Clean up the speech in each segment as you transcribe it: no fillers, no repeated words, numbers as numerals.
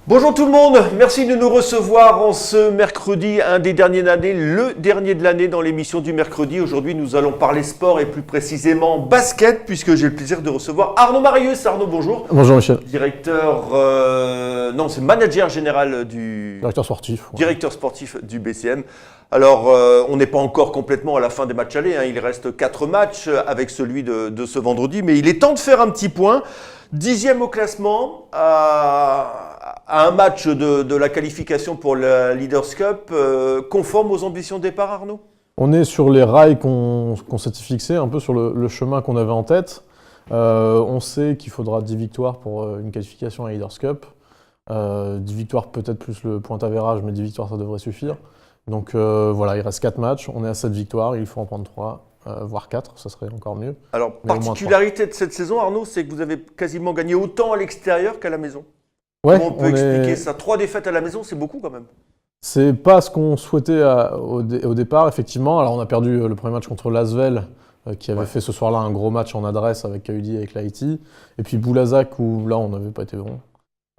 Bonjour tout le monde, merci de nous recevoir en ce mercredi, un des derniers de l'année, le dernier de l'année dans l'émission du mercredi. Aujourd'hui, nous allons parler sport et plus précisément basket, puisque j'ai le plaisir de recevoir Arnaud Marius. Arnaud, bonjour. Bonjour Michel. Directeur, c'est manager général du... Directeur sportif. Ouais. Directeur sportif du BCM. Alors, on n'est pas encore complètement à la fin des matchs allés, hein. Il reste 4 matchs avec celui de ce vendredi, mais il est temps de faire un petit point. 10e au classement, à un match de la qualification pour la Leaders Cup, conforme aux ambitions de départ, Arnaud ? On est sur les rails qu'on s'était fixés, un peu sur le chemin qu'on avait en tête. On sait qu'il faudra 10 victoires pour une qualification à la Leaders Cup. 10 victoires peut-être plus le point avérage, mais 10 victoires ça devrait suffire. Donc voilà, il reste 4 matchs, on est à 7 victoires, il faut en prendre 3. Voire 4, ça serait encore mieux. Alors, particularité de cette saison, Arnaud, c'est que vous avez quasiment gagné autant à l'extérieur qu'à la maison. Ouais, comment on peut expliquer ça ? 3 défaites à la maison, c'est beaucoup quand même. C'est pas ce qu'on souhaitait au départ, effectivement. Alors, on a perdu le premier match contre l'Asvel, qui avait fait ce soir-là un gros match en adresse avec KUD et avec l'Haïti. Et puis Boulazac, où là, on n'avait pas été bon.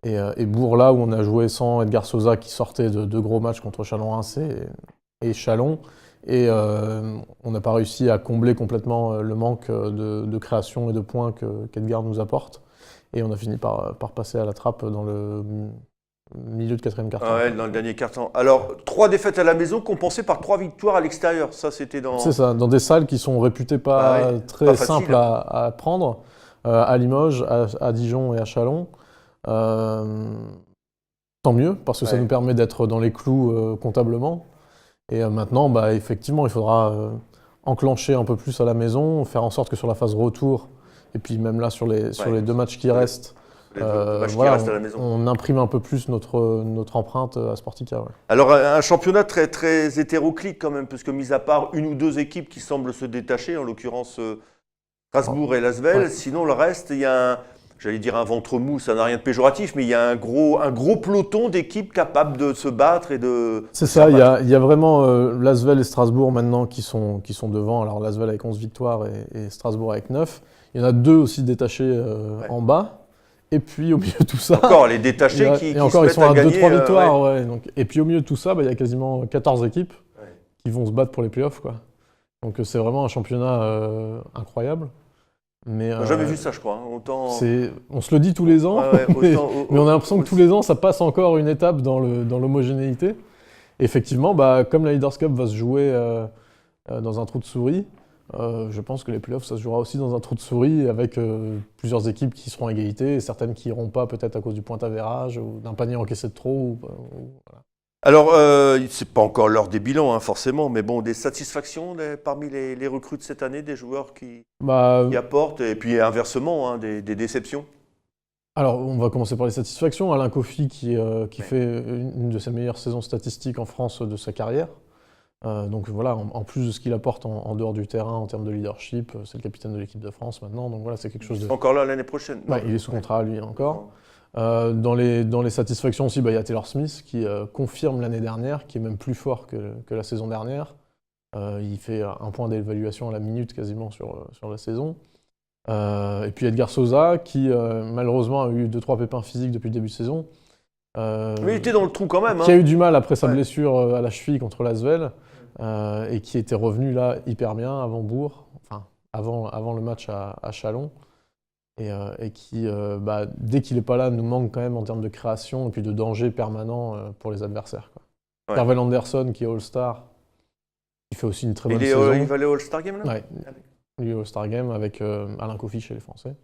Et Bourg, là, où on a joué sans Edgar Sosa, qui sortait de 2 gros matchs contre Chalon-Rincé et Chalon. Et on n'a pas réussi à combler complètement le manque de création et de points qu'Edgar nous apporte. Et on a fini par passer à la trappe dans le milieu de 4e quart-temps. Ouais, dans le dernier quart-temps. Alors, 3 défaites à la maison compensées par 3 victoires à l'extérieur. Ça, c'était dans... C'est ça, dans des salles qui sont réputées pas très simples à prendre. À Limoges, à Dijon et à Chalon. Tant mieux, parce que ça nous permet d'être dans les clous comptablement. Et maintenant, effectivement, il faudra enclencher un peu plus à la maison, faire en sorte que sur la phase retour, et puis même là sur les 2 matchs qui restent, on imprime un peu plus notre empreinte à Sportica. Ouais. Alors un championnat très, très hétéroclite quand même, parce que mis à part une ou 2 équipes qui semblent se détacher, en l'occurrence Strasbourg et l'Asvel, sinon le reste, il y a un ventre mou, ça n'a rien de péjoratif, mais il y a un gros peloton d'équipes capables de se battre et de... C'est ça, il y a vraiment l'Asvel et Strasbourg maintenant qui sont devant. Alors l'Asvel avec 11 victoires et Strasbourg avec 9. Il y en a 2 aussi détachés en bas. Et puis au milieu de tout ça... Encore les détachés qui encore, se ils sont à gagner, 2-3 victoires. Donc, et puis au milieu de tout ça, il y a quasiment 14 équipes qui vont se battre pour les playoffs, quoi. Donc c'est vraiment un championnat incroyable. Mais, on n'a jamais vu ça, je crois. Hein. Autant... On se le dit tous les ans, mais on a l'impression que tous les ans, ça passe encore une étape dans l'homogénéité. Effectivement, comme la Leaders Cup va se jouer dans un trou de souris, je pense que les playoffs, ça se jouera aussi dans un trou de souris avec plusieurs équipes qui seront à égalité et certaines qui n'iront pas peut-être à cause du point avérage ou d'un panier encaissé de trop. Voilà. Alors, c'est pas encore l'heure des bilans, hein, forcément, mais bon, des satisfactions parmi les recrues de cette année, des joueurs qui apportent, et puis inversement, hein, des déceptions. Alors, on va commencer par les satisfactions. Alain Kofi qui fait une de ses meilleures saisons statistiques en France de sa carrière. Donc voilà, en plus de ce qu'il apporte en dehors du terrain en termes de leadership, c'est le capitaine de l'équipe de France maintenant. Donc voilà, c'est quelque chose de... Encore là l'année prochaine. Il est sous contrat lui encore. Dans les satisfactions aussi, il y a Taylor Smith qui confirme l'année dernière, qui est même plus fort que la saison dernière. Il fait un point d'évaluation à la minute quasiment sur la saison. Et puis Edgar Sosa qui malheureusement a eu 2-3 pépins physiques depuis le début de saison. Mais il était dans le trou quand même. Qui a eu du mal après sa blessure à la cheville contre l'Asvel et qui était revenu là hyper bien avant Bourg, enfin avant le match à Chalon. Et qui, dès qu'il n'est pas là, nous manque quand même en termes de création et puis de danger permanent pour les adversaires. Tervel Anderson, qui est All-Star, qui fait aussi une très bonne saison. Il va aller au All-Star Game, là ? Ouais, lui au All-Star Game avec Alain Kofi chez les Français.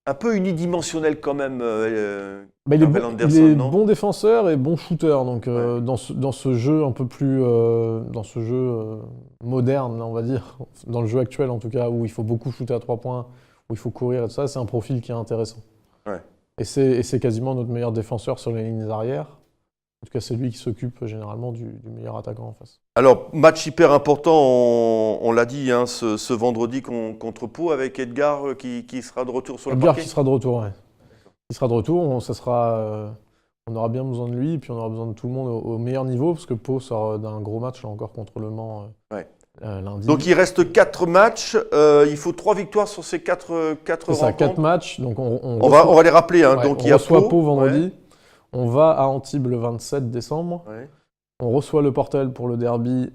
Un peu unidimensionnel quand même, Tervel Anderson, il est bon défenseur et bon shooter. Donc dans ce jeu un peu plus... dans ce jeu moderne, on va dire, dans le jeu actuel en tout cas, où il faut beaucoup shooter à 3 points, où il faut courir et tout ça, c'est un profil qui est intéressant. Ouais. Et c'est quasiment notre meilleur défenseur sur les lignes arrière. En tout cas, c'est lui qui s'occupe généralement du meilleur attaquant en face. Alors, match hyper important, on l'a dit, hein, ce vendredi contre Pau, avec Edgar qui sera de retour sur le parquet. Edgar qui sera de retour, oui. Il sera de retour, on aura bien besoin de lui, et puis on aura besoin de tout le monde au meilleur niveau, parce que Pau sort d'un gros match là encore contre Le Mans. Lundi. Donc il reste 4 matchs, il faut 3 victoires sur ces 4 rencontres. C'est ça, 4 matchs. Donc on va les rappeler. Hein. Ouais, donc on reçoit Pau vendredi, On va à Antibes le 27 décembre. Ouais. On reçoit le Portel pour le derby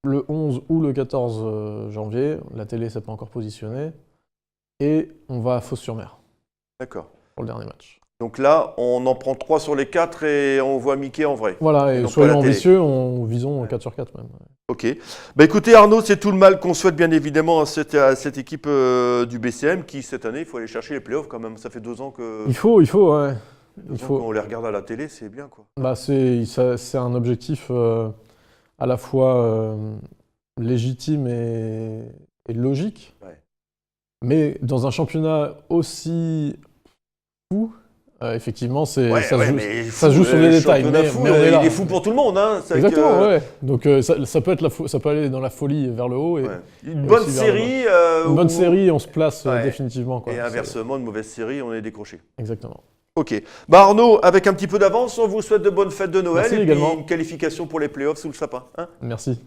le 11 ou le 14 janvier. La télé ne s'est pas encore positionnée. Et on va à Fos-sur-Mer D'accord. pour le dernier match. Donc là, on en prend 3 sur les 4 et on voit Mickey en vrai. Voilà, et donc soyons pas la télé. ambitieux, visons 4 sur 4 même. Ok. Bah écoutez Arnaud, c'est tout le mal qu'on souhaite bien évidemment à cette équipe du BCM qui cette année, il faut aller chercher les playoffs quand même. Ça fait 2 ans que Il faut, ouais. qu'on les regarde à la télé, c'est bien quoi. Bah, c'est un objectif à la fois légitime et logique. Ouais. Mais dans un championnat aussi fou, effectivement, ça joue sur les détails. Mais Fou, on est là. il est fou pour tout le monde. Hein. C'est Exactement, que, ouais. Donc ça peut être ça peut aller dans la folie vers le haut. Et, ouais. Une et bonne aussi vers série. une bonne série, on se place Ouais. définitivement. Quoi. Et inversement, une mauvaise série, on est décroché. Exactement. Ok. Bah Arnaud, avec un petit peu d'avance, on vous souhaite de bonnes fêtes de Noël. Merci et également. puis une qualification pour les playoffs sous le sapin. Hein. Merci.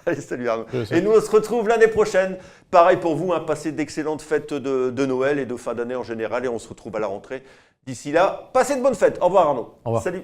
Allez, salut Arnaud. Je sais. Et nous, on se retrouve l'année prochaine. Pareil pour vous, hein, passez d'excellentes fêtes de Noël et de fin d'année en général. Et on se retrouve à la rentrée. D'ici là, passez de bonnes fêtes. Au revoir Arnaud. Au revoir. Salut.